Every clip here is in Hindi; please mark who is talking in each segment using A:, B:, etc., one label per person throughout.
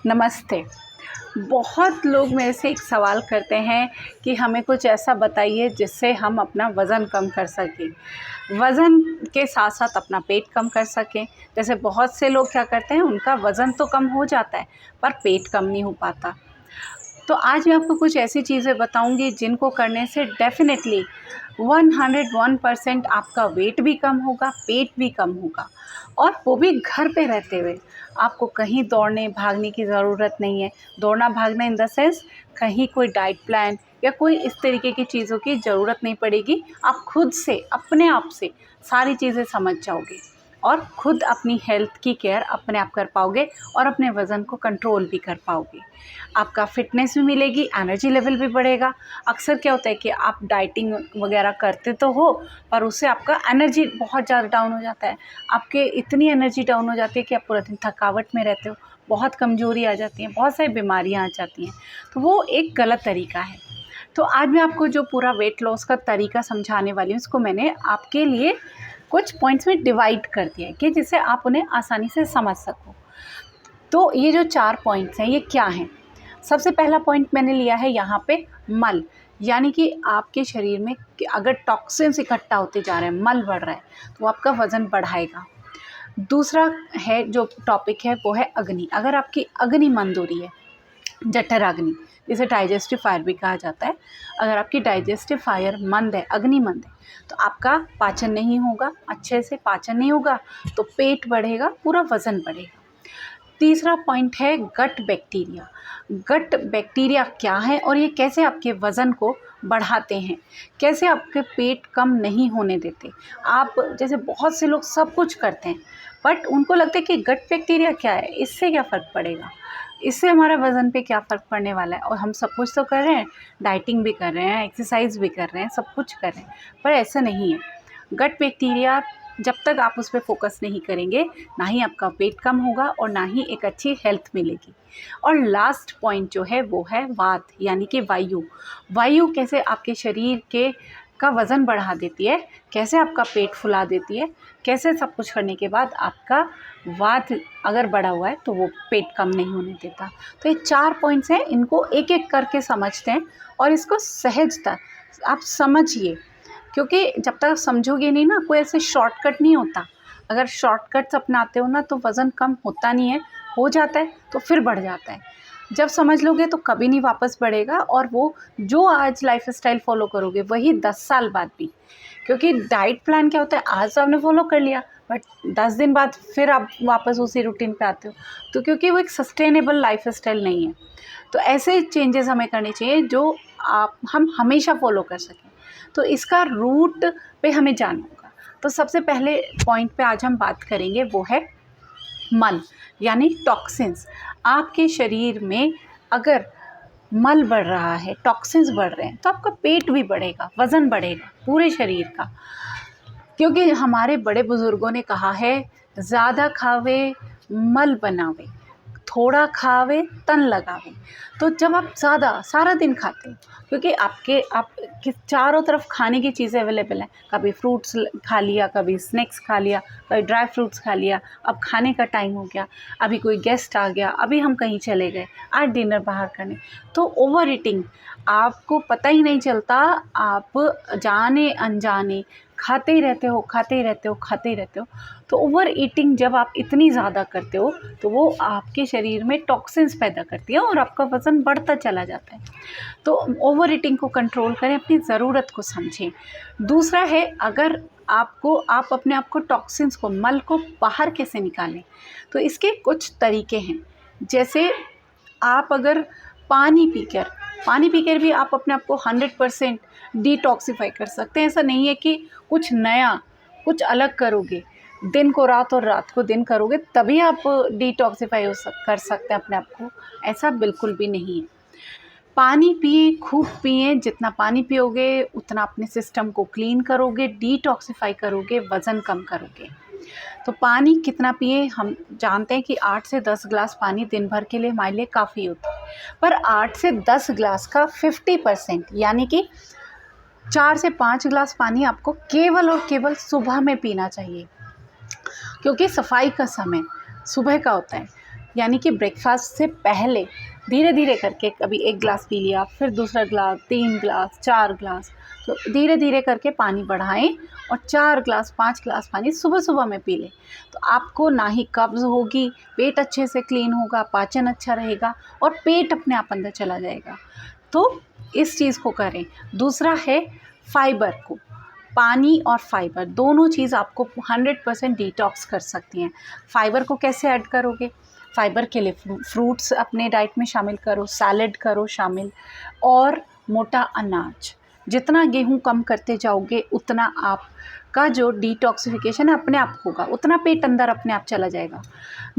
A: नमस्ते। बहुत लोग मेरे से एक सवाल करते हैं कि हमें कुछ ऐसा बताइए जिससे हम अपना वज़न कम कर सकें। वज़न के साथ-साथ अपना पेट कम कर सकें। जैसे बहुत से लोग क्या करते हैं, उनका वज़न तो कम हो जाता है पर पेट कम नहीं हो पाता। तो आज मैं आपको कुछ ऐसी चीज़ें बताऊँगी जिनको करने से डेफ़िनेटली 101% आपका वेट भी कम होगा, पेट भी कम होगा और वो भी घर पे रहते हुए। आपको कहीं दौड़ने भागने की ज़रूरत नहीं है। दौड़ना भागना इन द सेंस कहीं कोई डाइट प्लान या कोई इस तरीके की चीज़ों की ज़रूरत नहीं पड़ेगी। आप खुद से अपने आप से सारी चीज़ें समझ जाओगे और खुद अपनी हेल्थ की केयर अपने आप कर पाओगे और अपने वज़न को कंट्रोल भी कर पाओगे। आपका फ़िटनेस भी मिलेगी, एनर्जी लेवल भी बढ़ेगा। अक्सर क्या होता है कि आप डाइटिंग वग़ैरह करते तो हो पर उससे आपका एनर्जी बहुत ज़्यादा डाउन हो जाता है। आपके इतनी एनर्जी डाउन हो जाती है कि आप पूरा दिन थकावट में रहते हो, बहुत कमज़ोरी आ जाती है, बहुत सारी बीमारियाँ आ जाती हैं। तो वो एक गलत तरीका है। तो आज मैं आपको जो पूरा वेट लॉस का तरीका समझाने वाली हूँ, उसको मैंने आपके लिए कुछ पॉइंट्स में डिवाइड कर दिया है कि जिससे आप उन्हें आसानी से समझ सको। तो ये जो 4 पॉइंट्स हैं, ये क्या हैं? सबसे पहला पॉइंट मैंने लिया है यहाँ पे मल, यानी कि आपके शरीर में कि अगर टॉक्सिन्स इकट्ठा होते जा रहे हैं, मल बढ़ रहा है, तो आपका वज़न बढ़ाएगा। दूसरा है जो टॉपिक है वो है अग्नि। अगर आपकी अग्नि मंद हो रही है, जठराग्नि, जिसे डाइजेस्टिव फायर भी कहा जाता है, अगर आपकी डाइजेस्टिव फायर मंद है, अग्नि मंद है, तो आपका पाचन नहीं होगा, अच्छे से पाचन नहीं होगा, तो पेट बढ़ेगा, पूरा वज़न बढ़ेगा। तीसरा पॉइंट है गट बैक्टीरिया। गट बैक्टीरिया क्या है और ये कैसे आपके वज़न को बढ़ाते हैं, कैसे आपके पेट कम नहीं होने देते। आप जैसे बहुत से लोग सब कुछ करते हैं बट उनको लगता है कि गट बैक्टीरिया क्या है, इससे क्या फ़र्क पड़ेगा, इससे हमारा वज़न पे क्या फ़र्क पड़ने वाला है। और हम सब कुछ तो कर रहे हैं, डाइटिंग भी कर रहे हैं, एक्सरसाइज भी कर रहे हैं, सब कुछ कर रहे हैं, पर ऐसा नहीं है। गट बैक्टीरिया जब तक आप उस पे फ़ोकस नहीं करेंगे, ना ही आपका पेट कम होगा और ना ही एक अच्छी हेल्थ मिलेगी। और लास्ट पॉइंट जो है वो है वात, यानी कि वायु। वायु कैसे आपके शरीर के का वज़न बढ़ा देती है, कैसे आपका पेट फुला देती है, कैसे सब कुछ करने के बाद आपका वात अगर बढ़ा हुआ है तो वो पेट कम नहीं होने देता। तो ये 4 पॉइंट्स हैं, इनको एक-एक करके समझते हैं और इसको सहजता आप समझिए, क्योंकि जब तक समझोगे नहीं ना, कोई ऐसे शॉर्टकट नहीं होता। अगर शॉर्टकट्स अपनाते हो ना तो वज़न कम होता नहीं है, हो जाता है तो फिर बढ़ जाता है। जब समझ लोगे तो कभी नहीं वापस बढ़ेगा और वो जो आज लाइफ़स्टाइल फ़ॉलो करोगे वही 10 साल बाद भी, क्योंकि डाइट प्लान क्या होता है, आज तो आपने फ़ॉलो कर लिया बट 10 दिन बाद फिर आप वापस उसी रूटीन पे आते हो, तो क्योंकि वो एक सस्टेनेबल लाइफ़स्टाइल नहीं है। तो ऐसे चेंजेस हमें करने चाहिए जो हम हमेशा फ़ॉलो कर सकें। तो इसका रूट पे हमें जानना होगा। तो सबसे पहले पॉइंट पे आज हम बात करेंगे वो है मल, यानी टॉक्सिन्स। आपके शरीर में अगर मल बढ़ रहा है, टॉक्सिन्स बढ़ रहे हैं, तो आपका पेट भी बढ़ेगा, वज़न बढ़ेगा पूरे शरीर का। क्योंकि हमारे बड़े बुज़ुर्गों ने कहा है, ज़्यादा खावे मल बनावे, थोड़ा खावे तन लगावे। तो जब आप ज़्यादा सारा दिन खाते हो, क्योंकि आपके चारों तरफ खाने की चीज़ें अवेलेबल हैं, कभी फ्रूट्स खा लिया, कभी स्नैक्स खा लिया, कभी ड्राई फ्रूट्स खा लिया, अब खाने का टाइम हो गया, अभी कोई गेस्ट आ गया, अभी हम कहीं चले गए, आज डिनर बाहर करने, तो ओवर ईटिंग आपको पता ही नहीं चलता, आप जाने अनजाने खाते ही रहते हो, खाते ही रहते हो, खाते ही रहते हो। तो ओवर ईटिंग जब आप इतनी ज़्यादा करते हो तो वो आपके शरीर में टॉक्सिन्स पैदा करती है और आपका वज़न बढ़ता चला जाता है। तो ओवर ईटिंग को कंट्रोल करें, अपनी ज़रूरत को समझें। दूसरा है, अगर आप अपने आप को टॉक्सिन्स को, मल को बाहर कैसे निकालें, तो इसके कुछ तरीके हैं। जैसे आप अगर पानी पीकर भी आप अपने आप को 100% डिटॉक्सिफ़ाई कर सकते हैं। ऐसा नहीं है कि कुछ नया, कुछ अलग करोगे, दिन को रात और रात को दिन करोगे तभी आप डिटॉक्सिफ़ाई कर सकते हैं अपने आप को, ऐसा बिल्कुल भी नहीं है। पानी पिए, खूब पिए, जितना पानी पियोगे उतना अपने सिस्टम को क्लीन करोगे, डिटॉक्सिफ़ाई करोगे, वज़न कम करोगे। तो पानी कितना पिए, हम जानते हैं कि 8 से 10 ग्लास पानी दिन भर के लिए हमारे लिए काफ़ी होता है, पर 8 से 10 ग्लास का 50% यानी कि 4 से 5 ग्लास पानी आपको केवल और केवल सुबह में पीना चाहिए, क्योंकि सफाई का समय सुबह का होता है। यानी कि ब्रेकफास्ट से पहले धीरे धीरे करके कभी 1 ग्लास पी लिया, फिर दूसरा ग्लास, 3 ग्लास, 4 ग्लास, तो धीरे धीरे करके पानी बढ़ाएं और 4 ग्लास 5 ग्लास पानी सुबह सुबह में पी लें। तो आपको ना ही कब्ज़ होगी, पेट अच्छे से क्लीन होगा, पाचन अच्छा रहेगा और पेट अपने आप अंदर चला जाएगा। तो इस चीज़ को करें। दूसरा है फाइबर को, पानी और फाइबर दोनों चीज़ आपको 100% डिटॉक्स कर सकती हैं। फाइबर को कैसे ऐड करोगे? फाइबर के लिए फ्रूट्स अपने डाइट में शामिल करो, सैलड करो शामिल, और मोटा अनाज। जितना गेहूँ कम करते जाओगे उतना आपका जो डिटॉक्सिफिकेशन है अपने आप होगा, उतना पेट अंदर अपने आप चला जाएगा।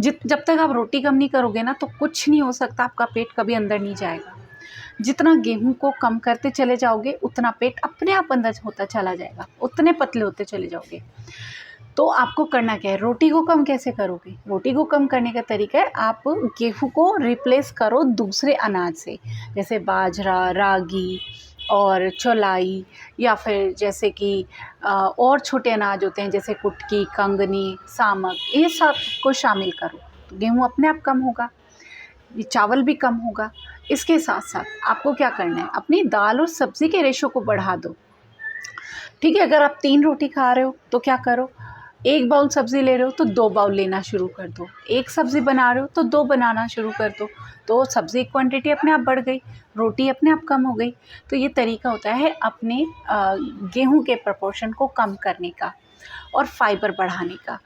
A: जब तक आप रोटी कम नहीं करोगे ना तो कुछ नहीं हो सकता, आपका पेट कभी अंदर नहीं जाएगा। जितना गेहूं को कम करते चले जाओगे उतना पेट अपने आप अंदर होता चला जाएगा, उतने पतले होते चले जाओगे। तो आपको करना क्या है? रोटी को कम कैसे करोगे? रोटी को कम करने का तरीका है, आप गेहूं को रिप्लेस करो दूसरे अनाज से, जैसे बाजरा, रागी और चौलाई, या फिर जैसे कि और छोटे अनाज होते हैं जैसे कुटकी, कंगनी, सामक, ये सब को शामिल करो। तो गेहूं अपने आप कम होगा, ये चावल भी कम होगा। इसके साथ साथ आपको क्या करना है? अपनी दाल और सब्ज़ी के रेशो को बढ़ा दो। ठीक है, अगर आप 3 रोटी खा रहे हो तो क्या करो, 1 बाउल सब्ज़ी ले रहे हो तो 2 बाउल लेना शुरू कर दो। 1 सब्ज़ी बना रहे हो तो 2 बनाना शुरू कर दो। तो सब्ज़ी की क्वांटिटी अपने आप बढ़ गई, रोटी अपने आप कम हो गई। तो ये तरीका होता है अपने गेहूँ के प्रोपोर्शन को कम करने का और फाइबर बढ़ाने का।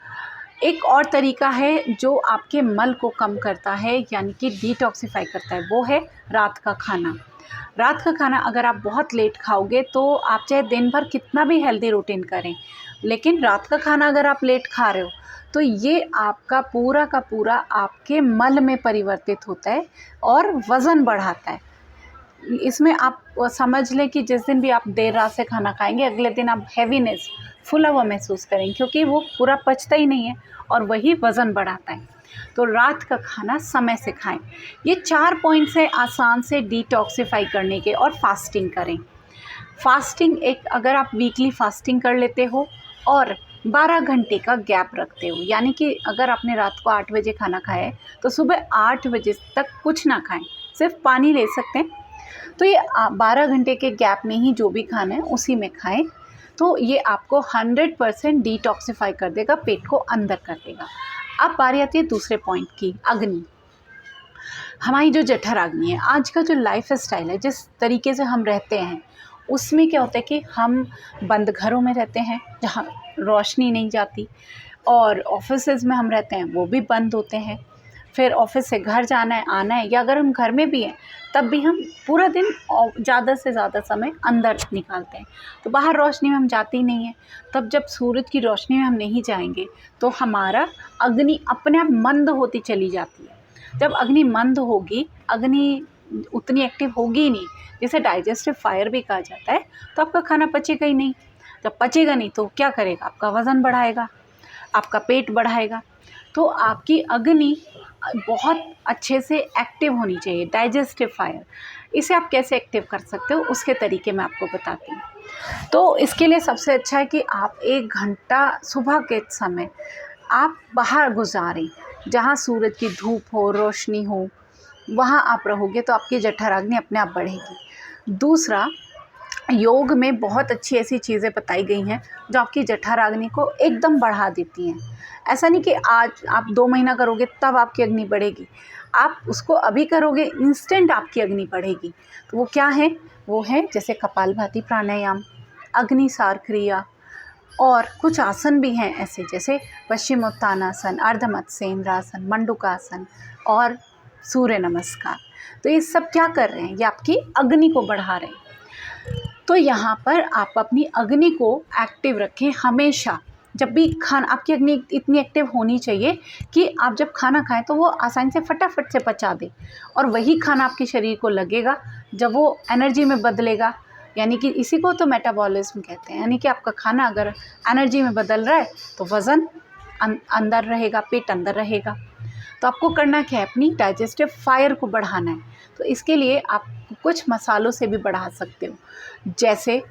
A: एक और तरीका है जो आपके मल को कम करता है, यानी कि डिटॉक्सिफाई करता है, वो है रात का खाना। रात का खाना अगर आप बहुत लेट खाओगे तो आप चाहे दिन भर कितना भी हेल्दी रूटीन करें, लेकिन रात का खाना अगर आप लेट खा रहे हो तो ये आपका पूरा का पूरा आपके मल में परिवर्तित होता है और वज़न बढ़ाता है। इसमें आप समझ लें कि जिस दिन भी आप देर रात से खाना खाएंगे, अगले दिन आप हैवीनेस, फुला हुआ महसूस करेंगे, क्योंकि वो पूरा पचता ही नहीं है और वही वज़न बढ़ाता है। तो रात का खाना समय से खाएं। ये 4 पॉइंट्स है आसान से डिटॉक्सिफाई करने के। और फास्टिंग करें। फास्टिंग एक, अगर आप वीकली फास्टिंग कर लेते हो और 12 घंटे का गैप रखते हो, यानी कि अगर आपने रात को 8 बजे खाना खाया है तो सुबह 8 बजे तक कुछ ना खाएं, सिर्फ पानी ले सकते हैं। तो ये 12 घंटे के गैप में ही जो भी खाना है उसी में खाएं। तो ये आपको 100% डिटॉक्सिफाई कर देगा, पेट को अंदर कर देगा। अब बारी आती है दूसरे पॉइंट की, अग्नि। हमारी जो जठराग्नि है, आज का जो लाइफ स्टाइल है, जिस तरीके से हम रहते हैं, उसमें क्या होता है कि हम बंद घरों में रहते हैं जहाँ रोशनी नहीं जाती, और ऑफिसेज़ में हम रहते हैं वो भी बंद होते हैं। फिर ऑफिस से घर जाना है, आना है, या अगर हम घर में भी हैं तब भी हम पूरा दिन ज़्यादा से ज़्यादा समय अंदर निकालते हैं, तो बाहर रोशनी में हम जाते ही नहीं हैं। तब जब सूरज की रोशनी में हम नहीं जाएंगे तो हमारा अग्नि अपने आप मंद होती चली जाती है। जब अग्नि मंद होगी, अग्नि उतनी एक्टिव होगी ही नहीं, जिसे डाइजेस्टिव फायर भी कहा जाता है, तो आपका खाना पचेगा ही नहीं। जब पचेगा नहीं तो क्या करेगा? आपका वज़न बढ़ाएगा, आपका पेट बढ़ाएगा। तो आपकी अग्नि बहुत अच्छे से एक्टिव होनी चाहिए, डाइजेस्टिव फायर। इसे आप कैसे एक्टिव कर सकते हो उसके तरीके मैं आपको बताती हूँ। तो इसके लिए सबसे अच्छा है कि आप 1 घंटा सुबह के समय आप बाहर गुजारें, जहाँ सूरज की धूप हो, रोशनी हो, वहाँ आप रहोगे तो आपकी जठराग्नि अपने आप बढ़ेगी। दूसरा, योग में बहुत अच्छी ऐसी चीज़ें बताई गई हैं जो आपकी जठराग्नि को एकदम बढ़ा देती हैं। ऐसा नहीं कि आज आप 2 महीना करोगे तब आपकी अग्नि बढ़ेगी, आप उसको अभी करोगे इंस्टेंट आपकी अग्नि बढ़ेगी। तो वो क्या है? वो है जैसे कपालभाति प्राणायाम, अग्निसार क्रिया, और कुछ आसन भी हैं ऐसे जैसे पश्चिमोत्तानासन, अर्धमत्स्येंद्रासन, मंडूकासन और सूर्य नमस्कार। तो ये सब क्या कर रहे हैं? ये आपकी अग्नि को बढ़ा रहे हैं। तो यहाँ पर आप अपनी अग्नि को एक्टिव रखें हमेशा। जब भी खाना, आपकी अग्नि इतनी एक्टिव होनी चाहिए कि आप जब खाना खाएं तो वो आसानी से फटाफट से पचा दे, और वही खाना आपके शरीर को लगेगा जब वो एनर्जी में बदलेगा। यानी कि इसी को तो मेटाबॉलिज्म कहते हैं, यानी कि आपका खाना अगर एनर्जी में बदल रहा है तो वज़न अंदर रहेगा, पेट अंदर रहेगा। तो आपको करना क्या है? अपनी डाइजेस्टिव फायर को बढ़ाना है। तो इसके लिए आप कुछ मसालों से भी बढ़ा सकते हो, जैसे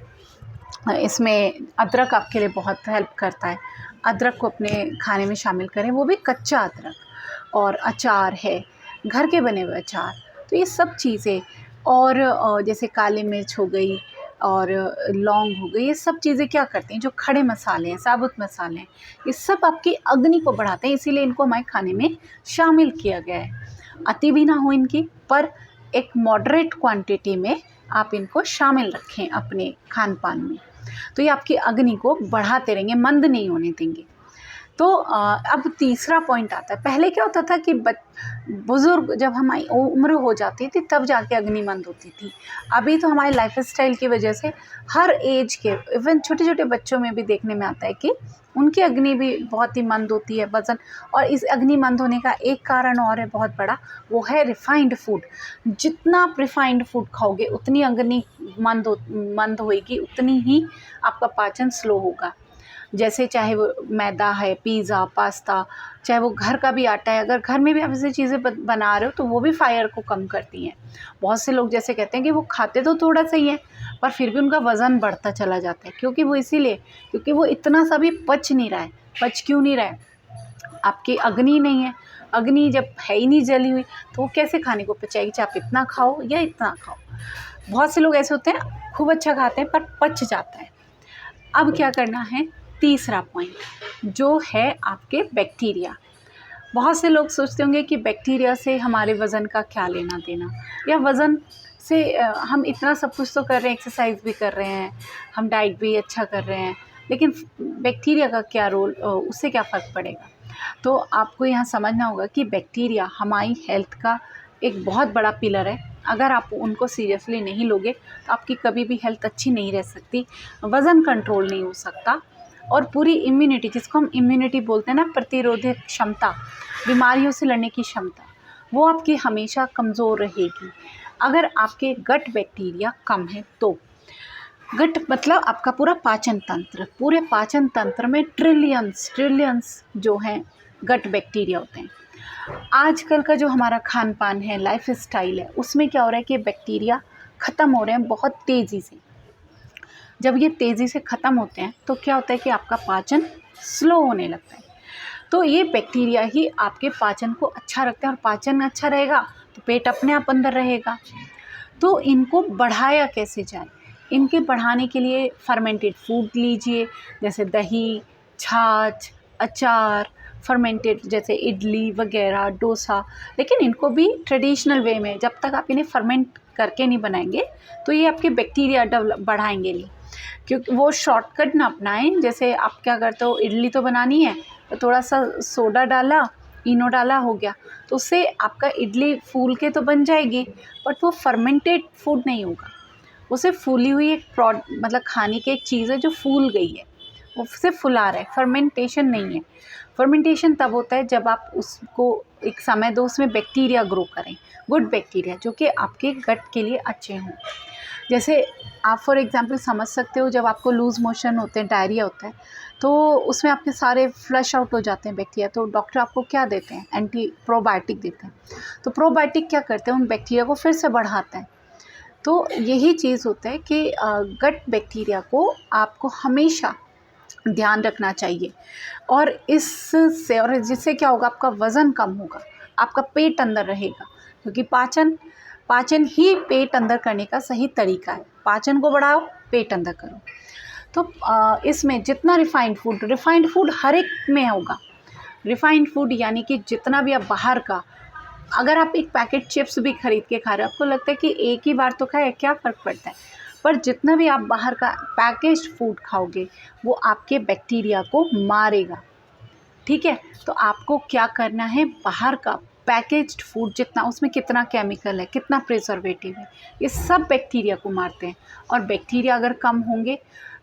A: इसमें अदरक आपके लिए बहुत हेल्प करता है। अदरक को अपने खाने में शामिल करें, वो भी कच्चा अदरक। और अचार है, घर के बने हुए अचार। तो ये सब चीज़ें और जैसे काली मिर्च हो गई और लौंग हो गई, ये सब चीज़ें क्या करती हैं, जो खड़े मसाले हैं, साबुत मसाले हैं, ये सब आपकी अग्नि को बढ़ाते हैं, इसीलिए इनको हमारे खाने में शामिल किया गया है। अति भी ना हो इनकी, पर एक मॉडरेट क्वांटिटी में आप इनको शामिल रखें अपने खान पान में, तो ये आपकी अग्नि को बढ़ाते रहेंगे, मंद नहीं होने देंगे। तो अब तीसरा पॉइंट आता है। पहले क्या होता था कि बुज़ुर्ग जब हमारी उम्र हो जाती थी तब जाके अग्नि मंद होती थी। अभी तो हमारे लाइफ़स्टाइल की वजह से हर एज के, इवन छोटे-छोटे बच्चों में भी देखने में आता है कि उनकी अग्नि भी बहुत ही मंद होती है, वज़न। और इस अग्नि मंद होने का एक कारण और है बहुत बड़ा, वो है रिफ़ाइंड फूड। जितना आप रिफ़ाइंड फूड खाओगे उतनी अग्नि मंद होएगी, उतनी ही आपका पाचन स्लो होगा। जैसे चाहे वो मैदा है, पिज़्ज़ा, पास्ता, चाहे वो घर का भी आटा है, अगर घर में भी आप ऐसी चीज़ें बना रहे हो तो वो भी फायर को कम करती हैं। बहुत से लोग जैसे कहते हैं कि वो खाते तो थोड़ा सा ही है, पर फिर भी उनका वज़न बढ़ता चला जाता है, क्योंकि वो इसीलिए, क्योंकि वो इतना सा भी पच नहीं रहा है। पच क्यों नहीं रहा है? आपकी अग्नि नहीं है। अग्नि जब है ही नहीं जली हुई तो वो कैसे खाने को पचाएगी, चाहे आप इतना खाओ या इतना खाओ। बहुत से लोग ऐसे होते हैं, खूब अच्छा खाते हैं पर पच जाता है। अब क्या करना है, तीसरा पॉइंट जो है आपके बैक्टीरिया। बहुत से लोग सोचते होंगे कि बैक्टीरिया से हमारे वज़न का क्या लेना देना, या वज़न से हम इतना सब कुछ तो कर रहे हैं, एक्सरसाइज भी कर रहे हैं, हम डाइट भी अच्छा कर रहे हैं, लेकिन बैक्टीरिया का क्या रोल, उससे क्या फ़र्क पड़ेगा। तो आपको यहाँ समझना होगा कि बैक्टीरिया हमारी हेल्थ का एक बहुत बड़ा पिलर है। अगर आप उनको सीरियसली नहीं लोगे तो आपकी कभी भी हेल्थ अच्छी नहीं रह सकती, वज़न कंट्रोल नहीं हो सकता, और पूरी इम्यूनिटी, जिसको हम इम्यूनिटी बोलते हैं ना, प्रतिरोधक क्षमता, बीमारियों से लड़ने की क्षमता, वो आपकी हमेशा कमज़ोर रहेगी अगर आपके गट बैक्टीरिया कम है तो। गट मतलब आपका पूरा पाचन तंत्र, पूरे पाचन तंत्र में ट्रिलियंस जो हैं गट बैक्टीरिया होते हैं। आजकल का जो हमारा खान पान है, लाइफ स्टाइल है, उसमें क्या हो रहा है कि बैक्टीरिया ख़त्म हो रहे हैं बहुत तेज़ी से। जब ये तेज़ी से ख़त्म होते हैं तो क्या होता है कि आपका पाचन स्लो होने लगता है। तो ये बैक्टीरिया ही आपके पाचन को अच्छा रखते हैं, और पाचन अच्छा रहेगा तो पेट अपने आप अंदर रहेगा। तो इनको बढ़ाया कैसे जाए, इनके बढ़ाने के लिए फर्मेंटेड फूड लीजिए, जैसे दही, छाछ, अचार, फर्मेंटेड जैसे इडली वगैरह, डोसा। लेकिन इनको भी ट्रेडिशनल वे में, जब तक आप इन्हें फर्मेंट करके नहीं बनाएंगे तो ये आपके बैक्टीरिया डेवलप बढ़ाएंगे नहीं। क्योंकि वो शॉर्टकट ना अपनाएं। जैसे आप क्या करते हो, इडली तो बनानी है तो थोड़ा सा सोडा डाला, इनो डाला, हो गया, तो उससे आपका इडली फूल के तो बन जाएगी, बट वो फर्मेंटेड फूड नहीं होगा। वो सिर्फ फूली हुई एक मतलब खाने की एक चीज़ है जो फूल गई है, वो सिर्फ फुला रहा है, फर्मेंटेशन नहीं है। फर्मेंटेशन तब होता है जब आप उसको एक समय दो, उसमें बैक्टीरिया ग्रो करें, गुड बैक्टीरिया जो कि आपके गट के लिए अच्छे हों। जैसे आप फॉर एग्ज़ाम्पल समझ सकते हो, जब आपको लूज़ मोशन होते हैं, डायरिया होता है, तो उसमें आपके सारे फ्लश आउट हो जाते हैं बैक्टीरिया, तो डॉक्टर आपको क्या देते हैं, एंटी प्रोबायोटिक देते हैं। तो प्रोबायोटिक क्या करते हैं, उन बैक्टीरिया को फिर से बढ़ाते हैं। तो यही चीज़ होता है कि गट बैक्टीरिया को आपको हमेशा ध्यान रखना चाहिए, और इससे, और जिससे क्या होगा, आपका वज़न कम होगा, आपका पेट अंदर रहेगा, क्योंकि पाचन ही पेट अंदर करने का सही तरीका है। पाचन को बढ़ाओ, पेट अंदर करो। तो इसमें जितना रिफ़ाइंड फूड हर एक में होगा। रिफ़ाइंड फूड यानी कि जितना भी आप बाहर का, अगर आप एक पैकेट चिप्स भी खरीद के खा रहे हो, आपको लगता है कि एक ही बार तो खाए, क्या फ़र्क पड़ता है, पर जितना भी आप बाहर का पैकेज्ड फूड खाओगे वो आपके बैक्टीरिया को मारेगा। ठीक है, तो आपको क्या करना है, बाहर का पैकेज्ड फूड जितना, उसमें कितना केमिकल है, कितना प्रिजर्वेटिव है, ये सब बैक्टीरिया को मारते हैं। और बैक्टीरिया अगर कम होंगे,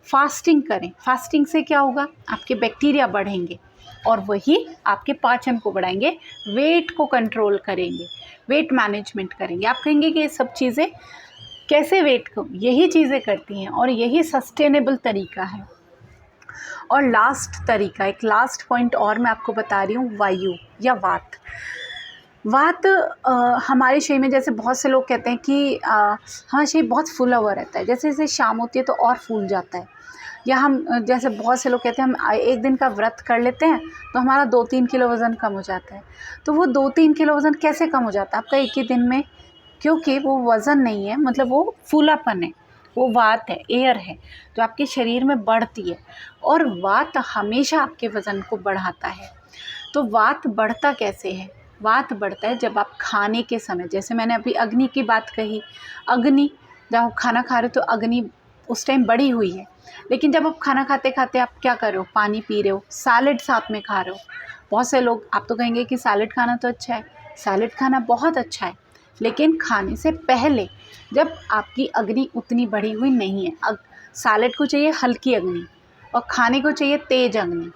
A: फास्टिंग करें, फास्टिंग से क्या होगा, आपके बैक्टीरिया बढ़ेंगे और वही आपके पाचन को बढ़ाएंगे, वेट को कंट्रोल करेंगे, वेट मैनेजमेंट करेंगे। आप कहेंगे कि ये सब चीज़ें कैसे, वेट को यही चीज़ें करती हैं, और यही सस्टेनेबल तरीका है। और एक लास्ट पॉइंट और मैं आपको बता रही हूँ, वायु या वात। हमारे शरीर में, जैसे बहुत से लोग कहते हैं कि हमारा शरीर बहुत फूला हुआ रहता है, जैसे जैसे शाम होती है तो और फूल जाता है, या हम जैसे बहुत से लोग कहते हैं हम एक दिन का व्रत कर लेते हैं तो हमारा 2-3 किलो वज़न कम हो जाता है। तो वो 2-3 किलो वज़न कैसे कम हो जाता है आपका एक ही दिन में? क्योंकि वो वज़न नहीं है, मतलब वो फूलापन है, वो वात है, एयर है जो आपके शरीर में बढ़ती है, और वात हमेशा आपके वज़न को बढ़ाता है। तो वात बढ़ता कैसे है? वात बढ़ता है जब आप खाने के समय, जैसे मैंने अभी अग्नि की बात कही, अग्नि जब आप खाना खा रहे हो तो अग्नि उस टाइम बढ़ी हुई है, लेकिन जब आप खाना खाते खाते आप क्या कर रहे हो? पानी पी रहे हो, सैलेड साथ में खा रहे हो। बहुत से लोग, आप तो कहेंगे कि सैलेड खाना तो अच्छा है, सैलेड खाना बहुत अच्छा है, लेकिन खाने से पहले जब आपकी अग्नि उतनी बढ़ी हुई नहीं है, सैलेड को चाहिए हल्की अग्नि और खाने को चाहिए तेज अग्नि।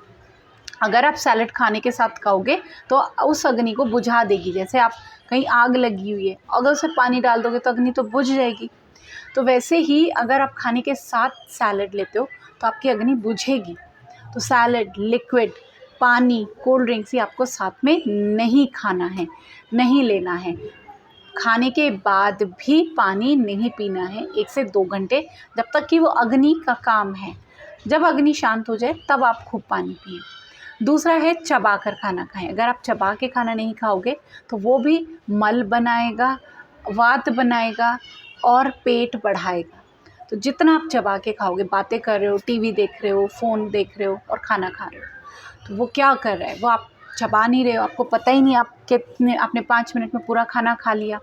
A: अगर आप सैलेड खाने के साथ खाओगे तो उस अग्नि को बुझा देगी, जैसे आप कहीं आग लगी हुई है, अगर उसमें पानी डाल दोगे तो अग्नि तो बुझ जाएगी। तो वैसे ही अगर आप खाने के साथ सैलेड लेते हो तो आपकी अग्नि बुझेगी। तो सैलेड, लिक्विड, पानी, कोल्ड ड्रिंक्स ये आपको साथ में नहीं खाना है, नहीं लेना है। खाने के बाद भी पानी नहीं पीना है 1 से 2 घंटे, जब तक कि वो अग्नि का काम है। जब अग्नि शांत हो जाए तब आप खूब पानी पिएं। दूसरा है चबा कर खाना खाएं। अगर आप चबा के खाना नहीं खाओगे तो वो भी मल बनाएगा, वात बनाएगा और पेट बढ़ाएगा। तो जितना आप चबा के खाओगे, बातें कर रहे हो, टीवी देख रहे हो, फ़ोन देख रहे हो और खाना खा रहे हो, तो वो क्या कर रहा है? वो आप चबा नहीं रहे हो, आपको पता ही नहीं आप कितने, आपने 5 मिनट में पूरा खाना खा लिया।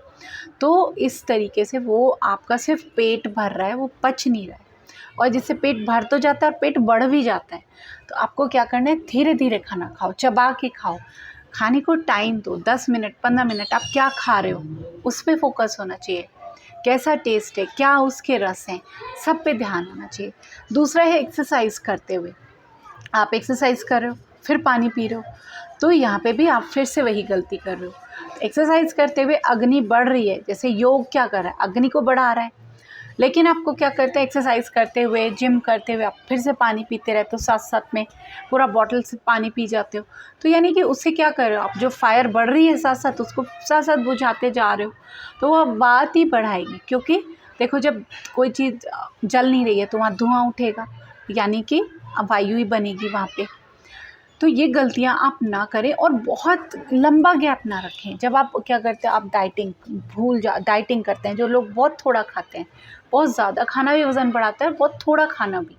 A: तो इस तरीके से वो आपका सिर्फ पेट भर रहा है, वो पच नहीं रहा है, और जिससे पेट भर तो जाता है और पेट बढ़ भी जाता है। तो आपको क्या करना है? धीरे धीरे खाना खाओ, चबा के खाओ, खाने को टाइम दो, 10 मिनट 15 मिनट आप क्या खा रहे हो उस पर फोकस होना चाहिए। कैसा टेस्ट है, क्या उसके रस हैं, सब पे ध्यान होना चाहिए। दूसरा है एक्सरसाइज करते हुए, आप एक्सरसाइज कर रहे हो फिर पानी पी रहे हो, तो यहाँ पे भी आप फिर से वही गलती कर रहे हो। एक्सरसाइज करते हुए अग्नि बढ़ रही है, जैसे योग क्या कर रहा है? अग्नि को बढ़ा रहा है, लेकिन आपको क्या करते हैं? एक्सरसाइज करते हुए, जिम करते हुए आप फिर से पानी पीते रहते हो, साथ साथ में पूरा बॉटल से पानी पी जाते हो। तो यानी कि उससे क्या कर रहे हो आप? जो फायर बढ़ रही है साथ साथ, उसको साथ साथ बुझाते जा रहे हो, तो वह बात ही बढ़ाएगी। क्योंकि देखो, जब कोई चीज़ जल नहीं रही है तो वहाँ धुआं उठेगा, यानी कि वायु ही बनेगी वहाँ पे। तो ये गलतियाँ आप ना करें और बहुत लंबा गैप ना रखें। जब आप क्या करते हैं, आप डाइटिंग करते हैं, जो लोग बहुत थोड़ा खाते हैं, बहुत ज़्यादा खाना भी वज़न बढ़ाता है, बहुत थोड़ा खाना भी,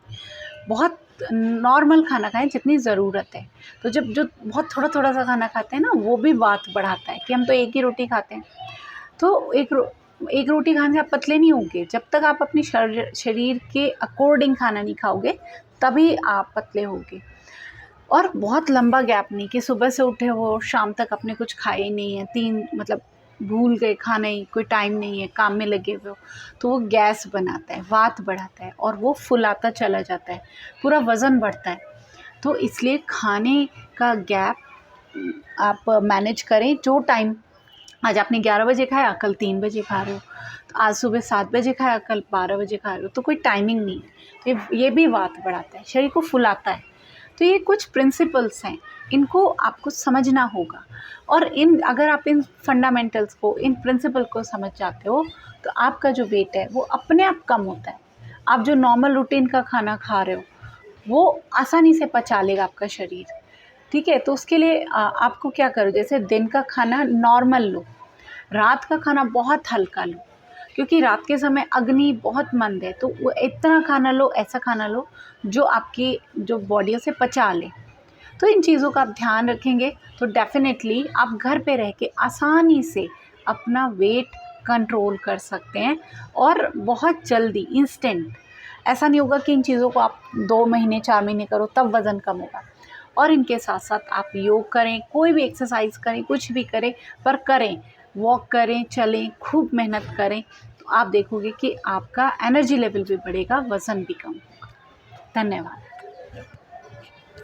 A: बहुत नॉर्मल खाना खाएं जितनी ज़रूरत है। तो जब जो बहुत थोड़ा थोड़ा सा खाना खाते हैं ना, वो भी बात बढ़ाता है कि हम तो एक ही रोटी खाते हैं। तो एक रोटी खाने से आप पतले नहीं होंगे, जब तक आप अपनी शरीर के अकॉर्डिंग खाना नहीं खाओगे तभी आप पतले होगे। और बहुत लंबा गैप नहीं कि सुबह से उठे हो शाम तक आपने कुछ खाया ही नहीं है, 3 मतलब भूल गए खाना ही, कोई टाइम नहीं है, काम में लगे हुए हो, तो वो गैस बनाता है, वात बढ़ाता है और वो फुलाता चला जाता है, पूरा वज़न बढ़ता है। तो इसलिए खाने का गैप आप मैनेज करें। जो टाइम आज आपने 11 बजे खाया, कल 3 बजे खा रहे हो, तो आज सुबह 7 बजे खाया, कल 12 बजे खा रहे हो, तो कोई टाइमिंग नहीं है। तो ये भी वात बढ़ाता है, शरीर को फुलाता है। तो ये कुछ प्रिंसिपल्स हैं, इनको आपको समझना होगा, और अगर आप इन फंडामेंटल्स को, इन प्रिंसिपल को समझ जाते हो तो आपका जो वेट है वो अपने आप कम होता है। आप जो नॉर्मल रूटीन का खाना खा रहे हो वो आसानी से पचा लेगा आपका शरीर, ठीक है। तो उसके लिए आपको क्या करो, जैसे दिन का खाना नॉर्मल लो, रात का खाना बहुत हल्का लो, क्योंकि रात के समय अग्नि बहुत मंद है, तो वो इतना खाना लो, ऐसा खाना लो जो आपकी जो बॉडी से पचा ले। तो इन चीज़ों का आप ध्यान रखेंगे तो डेफ़िनेटली आप घर पे रह के आसानी से अपना वेट कंट्रोल कर सकते हैं, और बहुत जल्दी इंस्टेंट। ऐसा नहीं होगा कि इन चीज़ों को आप 2 महीने 4 महीने करो तब वज़न कम होगा। और इनके साथ साथ आप योग करें, कोई भी एक्सरसाइज करें, कुछ भी करें, पर करें, वॉक करें, चलें, खूब मेहनत करें, तो आप देखोगे कि आपका एनर्जी लेवल भी बढ़ेगा, वज़न भी कम होगा। धन्यवाद।